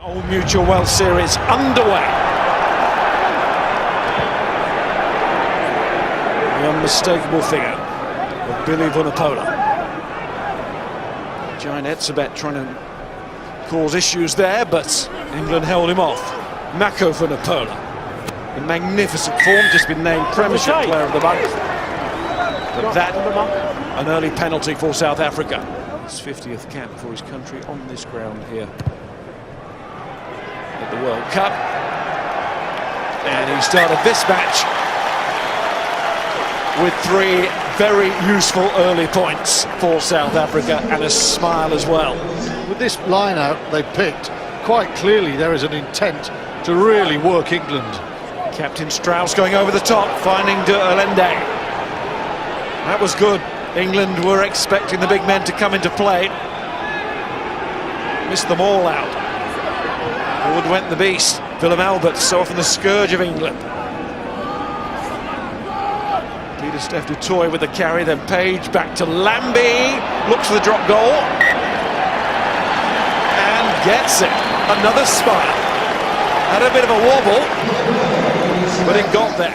Old Mutual Wealth Series underway. The unmistakable figure of Billy Vunipola. Giant Etzebeth trying to cause issues there, but England held him off. Mako Vunipola in magnificent form, just been named Premiership Player of the Month. But that, an early penalty for South Africa. His 50th cap for his country on this ground here at the World Cup. And he started this match with 3 very useful early points for South Africa and a smile as well. With this line-out they picked, quite clearly there is an intent to really work England. Captain Strauss going over the top, finding De Allende. That was good. England were expecting the big men to come into play. Missed them all out. Forward went the beast. Willem Albert, so often the scourge of England. Pieter-Steph du Toit with the carry, then Page back to Lambie. Looks for the drop goal. And gets it. Another smile. Had a bit of a wobble, but it got there.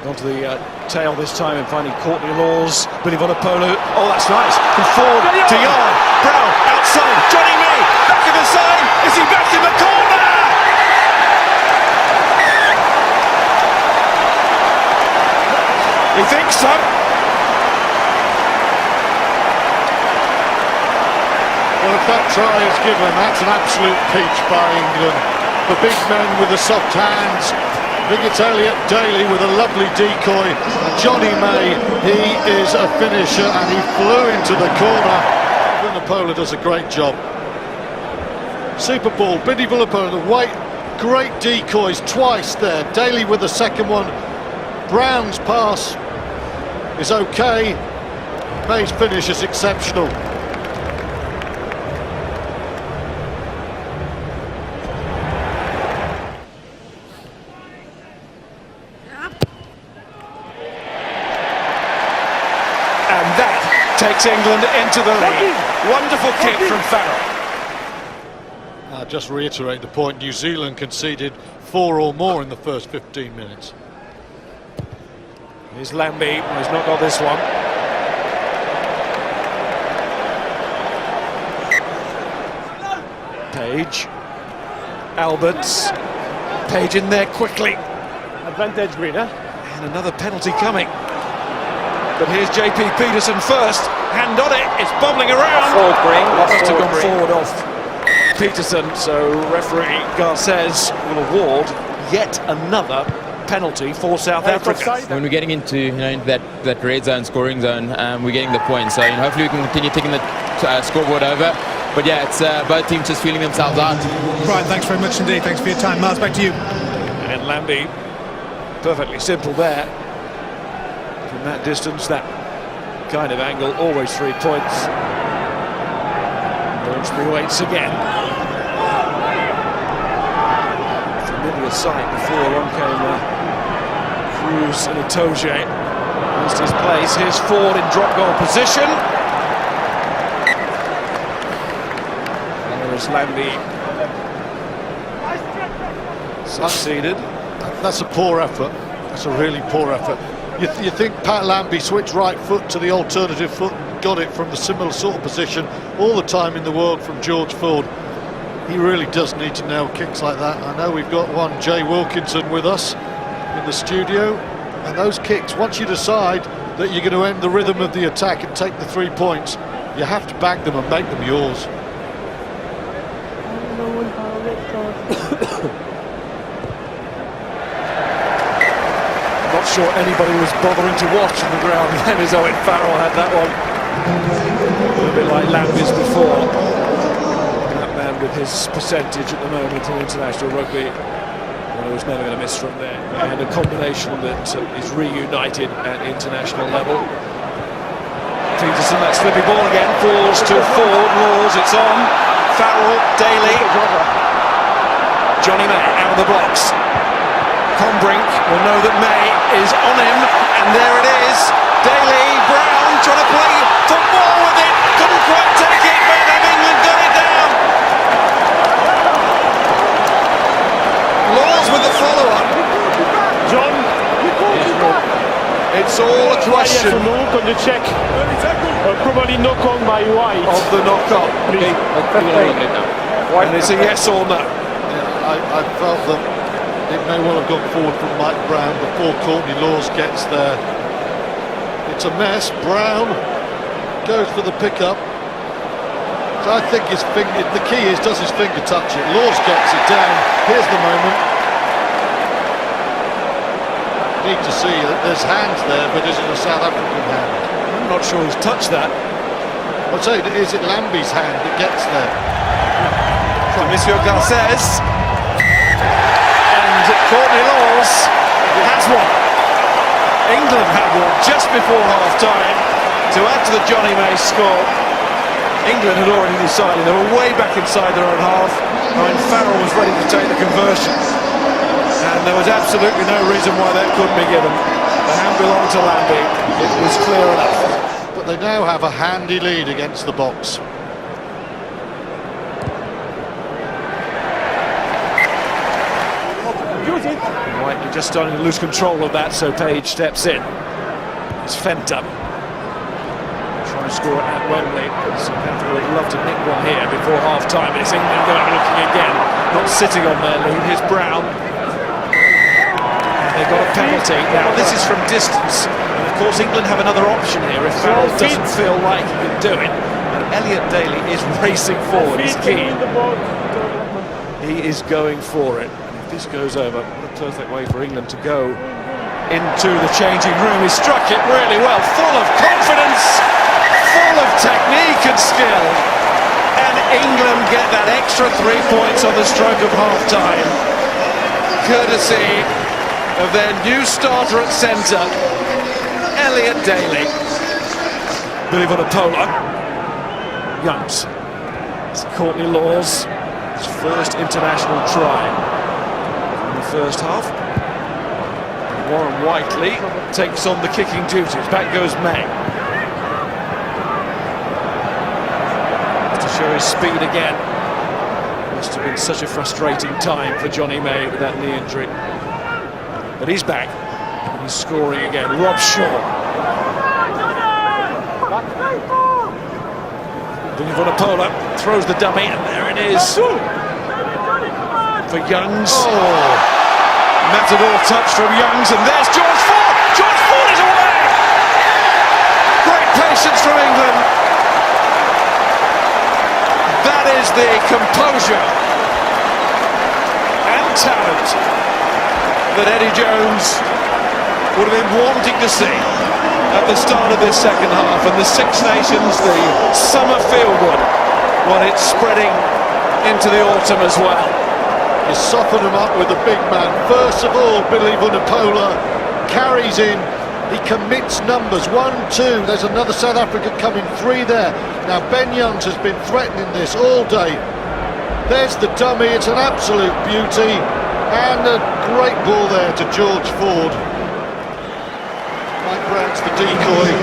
Gone to the tail this time and finding Courtney Laws, Billy Vunipola. Oh, that's nice. From forward, De Jong, Brown, outside, Johnny May, back of the side. Is he back in the corner? He thinks so. Well, if that try is given, that's an absolute peach by England. The big men with the soft hands. I think it's Elliot Daly with a lovely decoy. And Johnny May, he is a finisher and he flew into the corner. Vunipola does a great job. Super ball, Billy Vunipola, the weight, great decoys twice there. Daly with the second one. Brown's pass is okay. May's finish is exceptional. And that takes England into the lead. Wonderful kick from Farrell. I'll just reiterate the point, New Zealand conceded 4 or more in the first 15 minutes. Here's Lambie, he's not got this one. Page. Alberts. Page in there quickly. Advantage Greener. And another penalty coming. But here's JP Peterson first. Hand on it, it's bobbling around. Forward green. Must have gone forward off Peterson, so referee Garces will award yet another penalty for South Africa. When we're getting into that red zone, scoring zone, we're getting the points. So hopefully we can continue taking the scoreboard over. But yeah, it's both teams just feeling themselves out. Brian, thanks very much indeed. Thanks for your time. Miles, back to you. And Lambie, perfectly simple there. From that distance, that kind of angle, always 3 points. Bownsbury waits again. Familiar sight before. On came Cruz and Itoje. Lost his place. Here's Ford in drop goal position. There is Lambie. Succeeded. That's a poor effort. That's a really poor effort. You think Pat Lambie switched right foot to the alternative foot and got it from the similar sort of position all the time in the world from George Ford. He really does need to nail kicks like that. I know we've got one Jay Wilkinson with us in the studio, and those kicks, once you decide that you're going to end the rhythm of the attack and take the 3 points, you have to bag them and make them yours. Not sure anybody was bothering to watch on the ground then, as Owen Farrell had that one. A little bit like Lambie's before. That man with his percentage at the moment in international rugby, well, he was never going to miss from there. And a combination that is reunited at international level. Peterson, that slippy ball again, falls to Ford, Laws, it's on. Farrell, Daly. Johnny May out of the blocks. Combrink will know that May is on him, and there it is. Daly, Brown trying to play football with it, couldn't quite take it, but England got it down. it's all a question Yes, look on the check. Probably knock on by White. of the knock-on. And it's a yes or no. I felt that it may well have gone forward from Mike Brown before Courtney Laws gets there. It's a mess. Brown goes for the pickup. So I think his finger, the key is, does his finger touch it? Laws gets it down. Here's the moment. Need to see that there's hands there, but is it a South African hand? I'm not sure he's touched that. I'd say, is it Lambie's hand that gets there? Monsieur Garces. And Courtney Laws has one. England had one just before half-time to add to the Johnny May score. England had already decided they were way back inside their own half. I mean, Farrell was ready to take the conversion, and there was absolutely no reason why that couldn't be given. The hand belonged to Lambie. It was clear enough. But they now have a handy lead against the box. Right, you're just starting to lose control of that, so Page steps in. It's Fenta. Trying to score at Wembley. South Africa would love to nick one here before half-time. It's England going looking again, not sitting on their lead. Here's Brown. And they've got a penalty. Now this is from distance. And of course England have another option here if Farrell doesn't feel like he can do it. And Elliot Daly is racing forward. He's keen. He is going for it. This goes over, what a perfect way for England to go into the changing room. He struck it really well, full of confidence, full of technique and skill, and England get that extra 3 points on the stroke of half-time, courtesy of their new starter at centre, Elliot Daly. Billy Vunipola. Youngs. It's Courtney Laws, his first international try. First half. Warren Whiteley takes on the kicking duties. Back goes May. To show his speed again. Must have been such a frustrating time for Johnny May with that knee injury. But he's back. And he's scoring again. Rob Shaw. Billy Vunipola throws the dummy, and there it is. For Youngs. Oh. Matador touch from Youngs, and there's George Ford! George Ford is away! Great patience from England. That is the composure and talent that Eddie Jones would have been wanting to see at the start of this second half. And the Six Nations, the summer feel-good, well, it's spreading into the autumn as well. You soften them up with the big man. First of all, Billy Vunipola carries in. He commits numbers. 1, 2. There's another South Africa coming. 3 there. Now Ben Youngs has been threatening this all day. There's the dummy. It's an absolute beauty. And a great ball there to George Ford. Mike Brown's the decoy.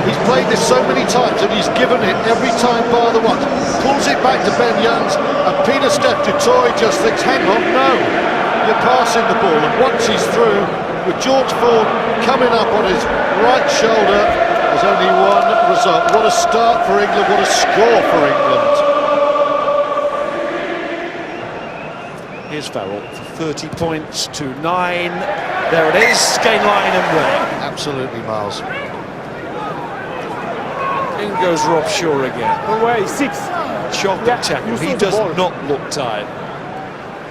He's played this so many times and he's given it every time bar the once. Pulls it back to Ben Youngs, and Peter Steph du Toit just thinks, hang on, no, you're passing the ball. And once he's through, with George Ford coming up on his right shoulder, there's only one result. What a start for England, what a score for England. Here's Farrell for 30 points to 9. There it is, gain line and way. Absolutely, Miles. In goes Rob Shaw again. Away, 6. Chopping tackle. He does not look tired.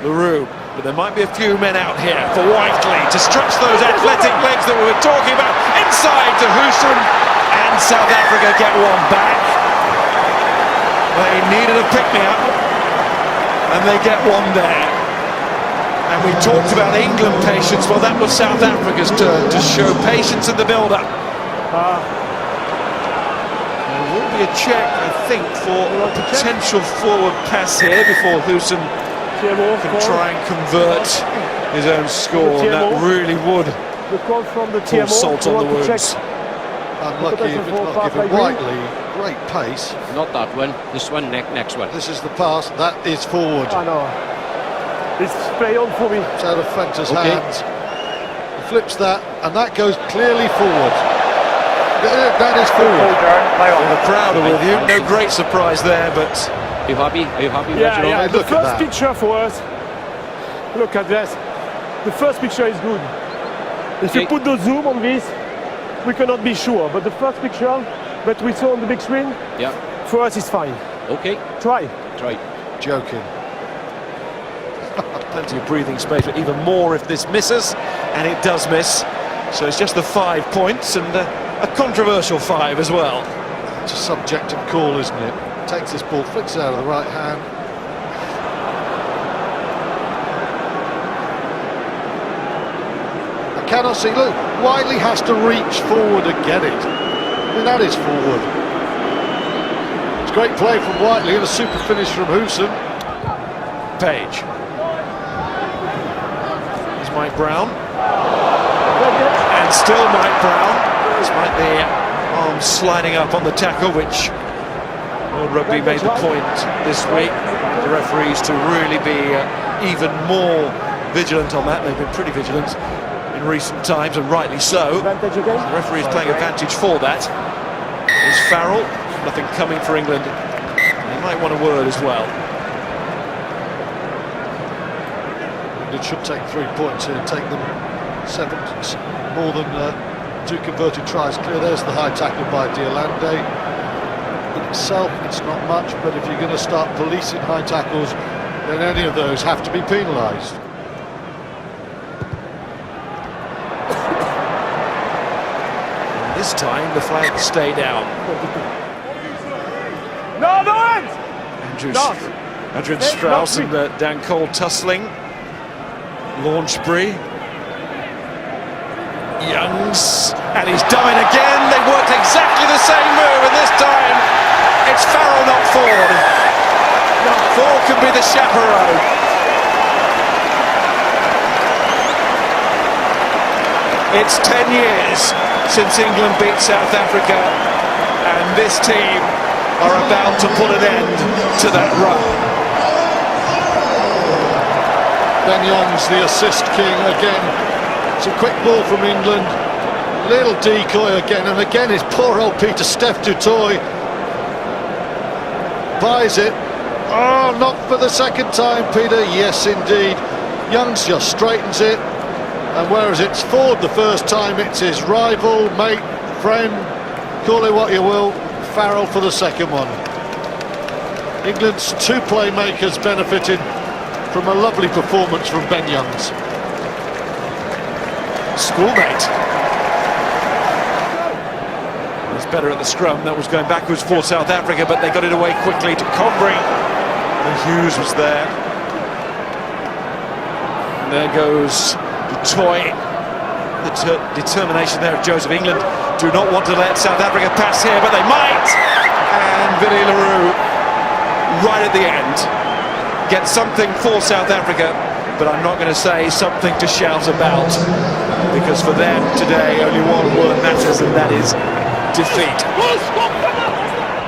LaRue, but there might be a few men out here for Whiteley to stretch those athletic legs that we were talking about. Inside to Husum, and South Africa get one back. They needed a pick-me-up, and they get one there. And we talked about England patience. Well, that was South Africa's turn to show patience in the build-up. There will be a check, I think, for a potential forward pass here before Husum can try and convert his own score. And that really would pour salt on the wounds. Unlucky if it's not given. Whiteley, great pace. Not that one, this one, next one. This is the pass, that is forward. I know. It's play on for me. It's out of Fenta's hands. He flips that, and that goes clearly forward. That is forward. Well, the crowd are with you. No great surprise there, but Are you happy? Are you happy, Yeah, Reginald? yeah. Hey, The look at first that. picture for us. Look at this. The first picture is good. If you Okay. put the zoom on this, we cannot be sure. But the first picture that we saw on the big screen, Yeah. for us is fine. Okay. Try. Try. Joking. plenty of breathing space, but even more if this misses, and it does miss. So it's just the 5 points, and a controversial 5 as well. It's a subjective call, isn't it? Takes this ball, flicks it out of the right hand. I cannot see. Look, Whiteley has to reach forward and get it. I mean, that is forward. It's great play from Whiteley and a super finish from Hewson. Page. Here's Mike Brown. And still Mike Brown. Despite the arm sliding up on the tackle, which World Rugby made the point this week. The referees to really be even more vigilant on that. They've been pretty vigilant in recent times, and rightly so. Advantage again. The referee's playing advantage for that. There's Farrell. Nothing coming for England. He might want a word as well. It should take 3 points here, take them 7, more than 2 converted tries clear. There's the high tackle by Diolande. In itself, it's not much, but if you're going to start policing high tackles, then any of those have to be penalised. And this time, the flags stay down. No, no hands! Andrew Strauss and Dan Cole tussling. Launchbury. Youngs, and he's done it again. They worked exactly the same move, and this time it's Farrell, not Ford. Ford can be the chaperone. It's 10 years since England beat South Africa, and this team are about to put an end to that run. Ben Youngs, the assist king again. It's a quick ball from England. Little decoy again, and again it's poor old Peter Steph Dutoy. Buys it. Oh, not for the second time, Peter. Yes, indeed. Youngs just straightens it. And whereas it's Ford the first time, it's his rival, mate, friend, call it what you will, Farrell for the second one. England's 2 playmakers benefited from a lovely performance from Ben Youngs. Schoolmate. It's better at the scrum. That was going backwards for South Africa, but they got it away quickly to Combry. Hughes was there. And there goes Dutoy. The determination there of Joseph. England do not want to let South Africa pass here, but they might. And Vinny LaRue, right at the end, gets something for South Africa, but I'm not going to say something to shout about, because for them today only one word matters, and that is defeat.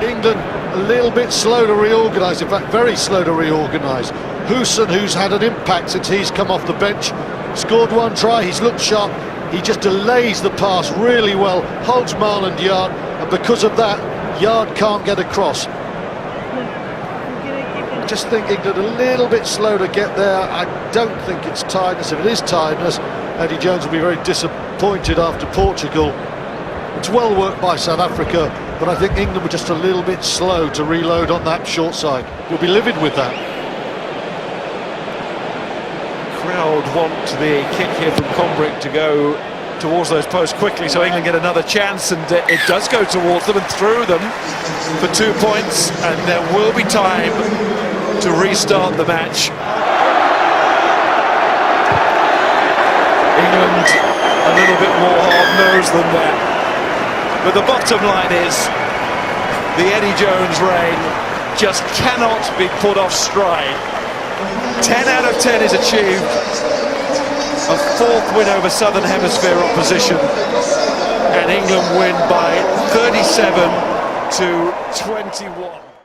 England a little bit slow to reorganise, in fact very slow to reorganise. Hewson, who's had an impact since he's come off the bench, scored 1 try, he's looked sharp, he just delays the pass really well, holds Marland Yard, and because of that, Yard can't get across. I just think England a little bit slow to get there. I don't think it's tiredness. If it is tiredness, Eddie Jones will be very disappointed after Portugal. It's well worked by South Africa, but I think England were just a little bit slow to reload on that short side. We'll be livid with that. Crowd want the kick here from Combrick to go towards those posts quickly, so England get another chance, and it does go towards them and through them for 2 points, and there will be time to restart the match. England a little bit more hard-nosed than that, but the bottom line is the Eddie Jones reign just cannot be put off stride. 10 out of 10 is achieved, a 4th win over Southern Hemisphere opposition, and England win by 37 to 21.